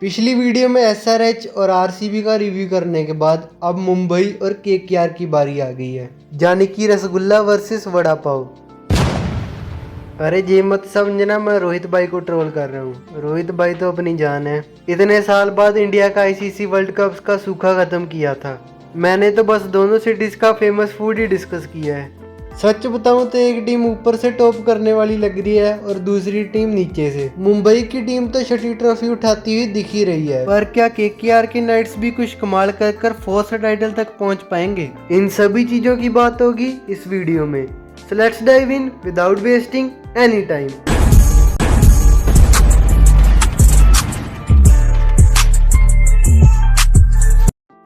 पिछली वीडियो में एसआरएच और आरसीबी का रिव्यू करने के बाद अब मुंबई और केकेआर की बारी आ गई है, यानी कि रसगुल्ला वर्सेस वड़ा पाव। अरे ये मत समझना मैं रोहित भाई को ट्रोल कर रहा हूँ। रोहित भाई तो अपनी जान है। इतने साल बाद इंडिया का आईसीसी वर्ल्ड कप का सूखा खत्म किया था। मैंने तो बस दोनों सिटीज का फेमस फूड ही डिस्कस किया है। सच बताऊं तो एक टीम ऊपर से टॉप करने वाली लग रही है और दूसरी टीम नीचे से। मुंबई की टीम तो छठी ट्रॉफी उठाती हुई दिख ही रही है, पर क्या केकेआर के नाइट्स भी कुछ कमाल कर फोर्थ टाइटल तक पहुंच पाएंगे? इन सभी चीजों की बात होगी इस वीडियो में। So let's dive in without wasting any time.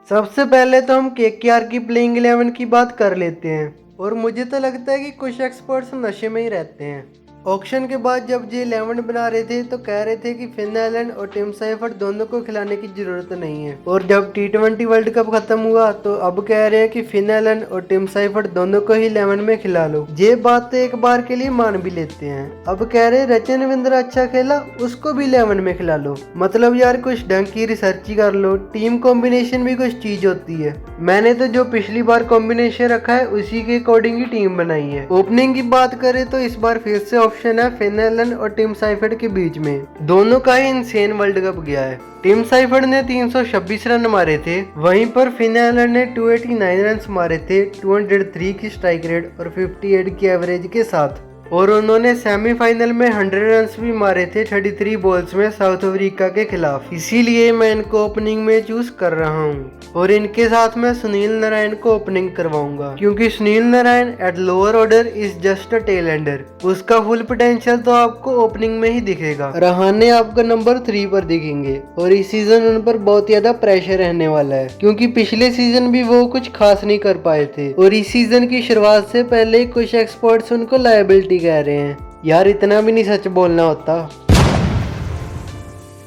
सबसे पहले तो हम केकेआर की प्लेइंग 11 की बात कर लेते हैं, और मुझे तो लगता है कि कुछ एक्सपर्ट्स नशे में ही रहते हैं। ऑक्शन के बाद जब ये 11 बना रहे थे तो कह रहे थे कि फिन एलन और टिम साइफर्ट दोनों को खिलाने की जरूरत नहीं है, और जब टी20 वर्ल्ड कप खत्म हुआ तो अब कह रहे हैं कि फिन एलन और टिम साइफर्ट दोनों को ही 11 में खिला लो। ये बात तो एक बार के लिए मान भी लेते हैं। अब कह रहे रचिन रविंद्र अच्छा खेला, उसको भी 11 में खिला लो। मतलब यार कुछ ढंग की रिसर्च ही कर लो। टीम कॉम्बिनेशन भी कुछ चीज होती है। मैंने तो जो पिछली बार कॉम्बिनेशन रखा है उसी के अकॉर्डिंग ही टीम बनाई है। ओपनिंग की बात करें तो इस बार फिर से ऑप्शन है फिन एलन और टिम साइफर्ट के बीच में। दोनों का ही इनसेन वर्ल्ड कप गया है। टिम साइफर्ट ने 326 रन मारे थे, वहीं पर फिन एलन ने 289 रन मारे थे 203 की स्ट्राइक रेट और 58 की एवरेज के साथ। और उन्होंने सेमीफाइनल में 100 रन भी मारे थे 33 बॉल्स में साउथ अफ्रीका के खिलाफ। इसीलिए मैं इनको ओपनिंग में चूज कर रहा हूँ, और इनके साथ मैं सुनील नारायण को ओपनिंग करवाऊंगा, क्योंकि Sunil Narayan at lower order is just a tail ender. उसका फुल पोटेंशियल तो आपको ओपनिंग में ही दिखेगा। रहाणे आपको नंबर 3 पर दिखेंगे, और इस सीजन उन पर बहुत ज्यादा प्रेशर रहने वाला है, क्योंकि पिछले सीजन भी वो कुछ खास नहीं कर पाए थे, और इस सीजन की शुरुआत से पहले कुछ एक्सपर्ट्स उनको लायबिलिटी कह रहे हैं। यार इतना भी नहीं सच बोलना होता।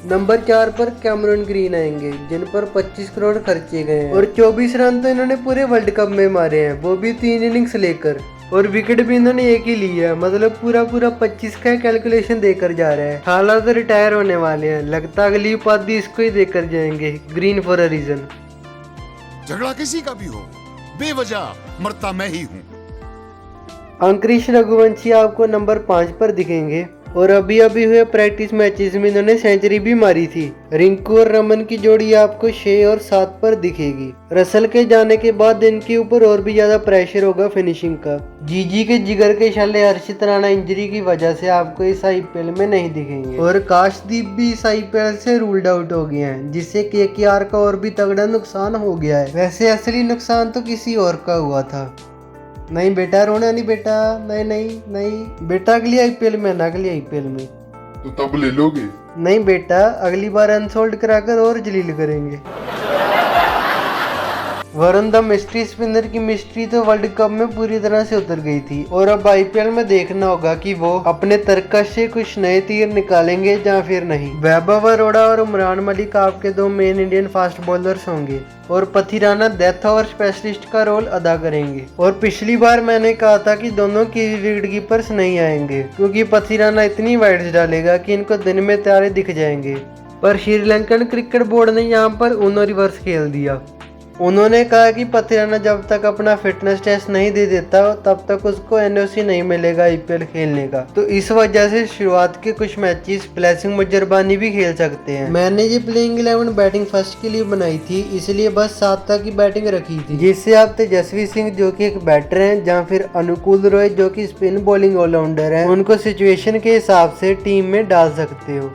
नंबर 4 पर कैमरन ग्रीन आएंगे, जिन पर 25 करोड़ खर्चे गए हैं, और 24 रन तो इन्होंने पूरे वर्ल्ड कप में मारे हैं, वो भी 3 इनिंग्स लेकर। और विकेट भी इन्होंने एक ही ली है, मतलब पूरा 25 का कैलकुलेशन देकर जा रहा है। हालांकि रिटायर होने वाले हैं, लगता अगली उपाधि इसको ही देकर जाएंगे। Green for a reason. झगड़ा किसी का भी हो, बेवजह मरता मैं ही हूँ। अंकुरिश रघुवंशी आपको नंबर 5 पर दिखेंगे, और अभी अभी हुए प्रैक्टिस मैचेस में इन्होंने सेंचुरी भी मारी थी। रिंकू और रमन की जोड़ी आपको 6 और 7 पर दिखेगी। रसल के जाने के बाद इनके ऊपर और भी ज्यादा प्रेशर होगा फिनिशिंग का। जीजी के जिगर के शल्य हर्षित राणा इंजरी की वजह से आपको इस आईपीएल में नहीं दिखेंगे, और काशदीप भी इस आईपीएल से रूल्ड आउट हो गए हैं, जिससे केकेआर का और भी तगड़ा नुकसान हो गया है। वैसे असली नुकसान तो किसी और का हुआ था। नहीं बेटा, रोना नहीं बेटा, नहीं नहीं नहीं बेटा, अगली आईपीएल में ना, अगली आईपीएल में तो तब ले लोगे? नहीं बेटा, अगली बार अनसोल्ड कराकर और जलील करेंगे। वरुण द मिस्ट्री स्पिनर की मिस्ट्री तो वर्ल्ड कप में पूरी तरह से उतर गई थी, और अब आईपीएल में देखना होगा कि वो अपने तरकश से कुछ नए तीर निकालेंगे या फिर नहीं। वैभव अरोड़ा और उमरान मलिक आपके 2 मेन इंडियन फास्ट बॉलर्स होंगे, और पथिराना डेथ ओवर स्पेशलिस्ट का रोल अदा करेंगे। और पिछली बार मैंने कहा था कि दोनों की विकेट कीपर्स नहीं आएंगे, क्योंकि पथिराना इतनी वाइड्स डालेगा कि इनको दिन में तारे दिख जाएंगे। पर श्रीलंकन क्रिकेट बोर्ड ने यहाँ पर उनो रिवर्स खेल दिया। उन्होंने कहा कि पथिराना जब तक अपना फिटनेस टेस्ट नहीं दे देता तब तक उसको एनओसी नहीं मिलेगा आईपीएल खेलने का। तो इस वजह से शुरुआत के कुछ मैचेस ब्लेसिंग मुजरबानी भी खेल सकते हैं। मैंने ये प्लेइंग 11 बैटिंग फर्स्ट के लिए बनाई थी, इसलिए बस 7 तक की बैटिंग रखी थी, जिससे आप तेजस्वी सिंह जो कि एक बैटर हैं, या फिर अनुकूल रॉय जो कि स्पिन बॉलिंग ऑलराउंडर है, उनको सिचुएशन के हिसाब से टीम में डाल सकते हो।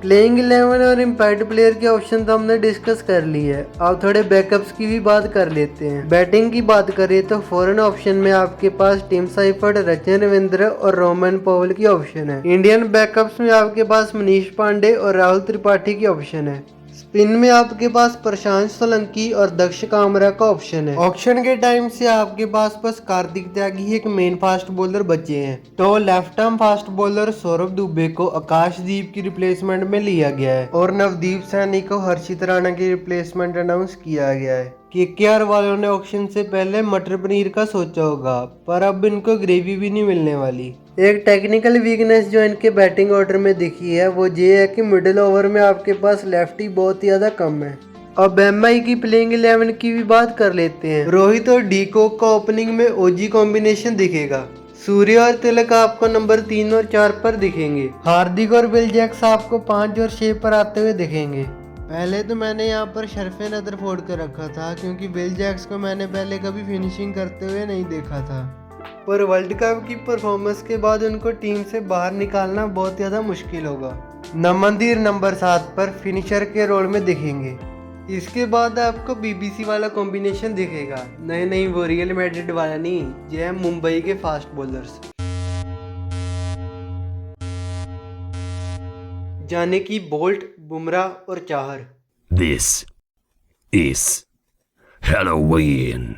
प्लेइंग 11 और इम्पैक्ट प्लेयर के ऑप्शन तो हमने डिस्कस कर ली है। अब थोड़े बैकअप्स की भी बात कर लेते हैं। बैटिंग की बात करें तो फॉरेन ऑप्शन में आपके पास टिम साइफर्ट, रचिन रविंद्र और रोमन पॉवेल की ऑप्शन है। इंडियन बैकअप्स में आपके पास मनीष पांडे और राहुल त्रिपाठी की ऑप्शन है। स्पिन में आपके पास प्रशांत सोलंकी और दक्ष कामरा का ऑप्शन है। ऑप्शन के टाइम से आपके पास बस कार्तिक त्यागी एक मेन फास्ट बॉलर बचे हैं, तो left arm fast bowler Saurabh Dubey को आकाशदीप की रिप्लेसमेंट में लिया गया है, और नवदीप सैनी को हर्षित राणा की रिप्लेसमेंट अनाउंस किया गया है। केकेआर वालों ने ऑक्शन से पहले मटर पनीर का सोचा होगा, पर अब इनको ग्रेवी भी नहीं मिलने वाली। एक टेक्निकल वीकनेस जो इनके बैटिंग ऑर्डर में दिखी है वो ये है कि मिडिल ओवर में आपके पास लेफ्टी बहुत ही ज़्यादा कम है। अब एमआई की प्लेइंग 11 की भी बात कर लेते हैं। रोहित और डी कॉक का ओपनिंग में ओजी कॉम्बिनेशन दिखेगा। सूर्य और तिलक आपको नंबर 3 और 4 पर दिखेंगे। हार्दिक और विल जैक्स आपको 5 और 6 पर आते हुए दिखेंगे। पहले तो मैंने यहाँ पर शरफे रदरफोर्ड कर रखा था क्योंकि विल जैक्स को मैंने पहले कभी फिनिशिंग करते हुए नहीं देखा था, पर वर्ल्ड कप की परफॉर्मेंस के बाद उनको टीम से बाहर निकालना बहुत ज़्यादा मुश्किल होगा। नमंदीर नंबर 7 पर फिनिशर के रोल में दिखेंगे। इसके बाद आपको बीबीसी वाला कॉम्बिनेशन दिखेगा। नहीं वो रियल मैड्रिड वाला नहीं, ये है मुंबई के फास्ट बॉलर्स, जाने की बोल्ट, बुमराह और Chahar. This is Halloween.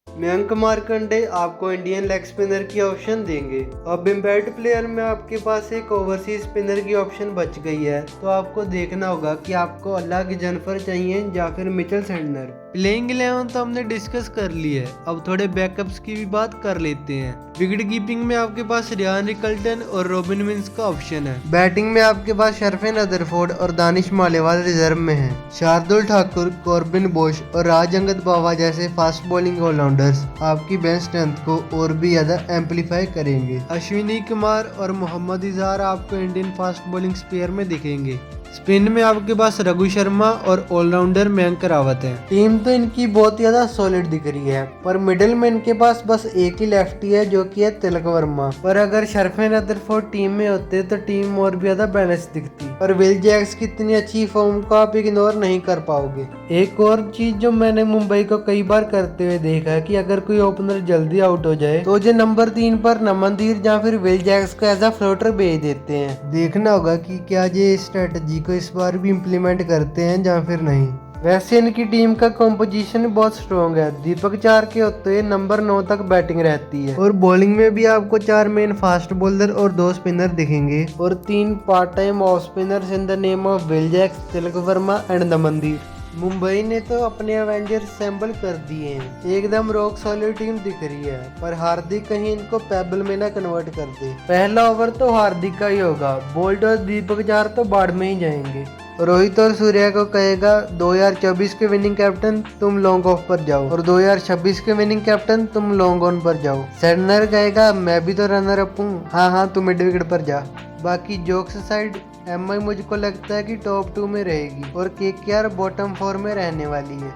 Mayank Markande आपको इंडियन लेग स्पिनर की ऑप्शन देंगे। अब इम्पैक्ट प्लेयर में आपके पास एक ओवरसीज स्पिनर की ऑप्शन बच गई है, तो आपको देखना होगा कि आपको अलग जनफर चाहिए या फिर मिचेल सैंटनर। प्लेइंग 11 तो हमने डिस्कस कर ली है, अब थोड़े बैकअप्स की भी बात कर लेते हैं। विकेट कीपिंग में आपके पास रियान रिकल्टन और रॉबिन विंस का ऑप्शन है। बैटिंग में आपके पास शरफेन रदरफोर्ड और दानिश मालेवाल रिजर्व में हैं। शार्दुल ठाकुर, कॉर्बिन बोश और राज अंगद बावा जैसे फास्ट बॉलिंग ऑलराउंडर्स आपकी बेंच स्ट्रेंथ को और भी ज्यादा एम्पलीफाई करेंगे। अश्विनी कुमार और मोहम्मद इजहार आपको इंडियन फास्ट बॉलिंग स्पेयर में दिखेंगे। स्पिन में आपके पास रघु शर्मा और ऑलराउंडर मयंक रावत है। टीम तो इनकी बहुत ज्यादा सॉलिड दिख रही है, पर मिडिल में इनके पास बस एक ही लेफ्टी है जो कि है तिलक वर्मा। पर अगर शरफेन रदरफोर्ड टीम में होते तो टीम और भी ज्यादा बैलेंस दिखती। और विल जैक्स की इतनी अच्छी फॉर्म को आप इग्नोर नहीं कर पाओगे। एक और चीज जो मैंने मुंबई को कई बार करते हुए देखा है कि अगर कोई ओपनर जल्दी आउट हो जाए तो जो नंबर 3 पर नमनदीर या फिर विल जैक्स को एज अ फ्लोटर भेज देते हैं। देखना होगा कि क्या ये स्ट्रेटजी को इस बार भी इम्प्लीमेंट करते हैं या फिर नहीं। वैसे इनकी टीम का कॉम्पोजिशन बहुत स्ट्रॉन्ग है। दीपक चार के होते हुए नंबर 9 तक बैटिंग रहती है और बॉलिंग में भी आपको 4 मेन फास्ट बॉलर और 2 स्पिनर दिखेंगे और 3 part time off spinners in the name of Will Jacks, Tilak Varma and नमनदीर। Mumbai ने तो अपने एवेंजर्स असेंबल कर दिए हैं, एकदम रॉक सॉलिड टीम दिख रही है, पर हार्दिक कहीं इनको पेबल में ना कन्वर्ट कर दे। पहला ओवर तो हार्दिक का ही होगा, बोल्ट और दीपक चार तो बाढ़ में ही जाएंगे। रोहित और सूर्या को कहेगा 2024 के विनिंग कैप्टन तुम लॉन्ग ऑफ पर जाओ और 2026 के विनिंग कैप्टन तुम लॉन्ग ऑन पर जाओ। सैंटनर कहेगा मैं भी तो रनर अप हूँ, हाँ तू मिड विकेट पर जा। बाकी जोक्स साइड, एमआई मुझको लगता है कि टॉप 2 में रहेगी और केकेआर बॉटम 4 में रहने वाली है।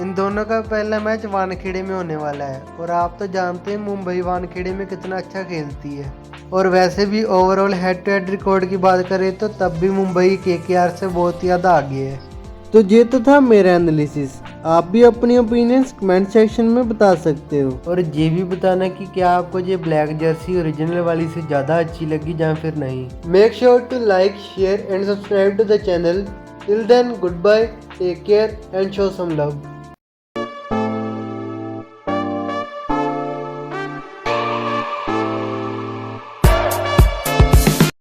इन दोनों का पहला मैच वानखेड़े में होने वाला है और आप तो जानते हैं मुंबई वानखेड़े में कितना अच्छा खेलती है। और वैसे भी overall head to head record की बात करें तो तब भी मुंबई केकेआर से बहुत ज़्यादा आगे है। तो ये तो था मेरा एनालिसिस। आप भी अपनी ओपिनियंस कमेंट सेक्शन में बता सकते हो और ये भी बताना कि क्या आपको ये ब्लैक जर्सी ओरिजिनल वाली से ज़्यादा अच्छी लगी या फिर नहीं। Make sure to like, share and subscribe to the channel. Till then, goodbye, take care and show some love.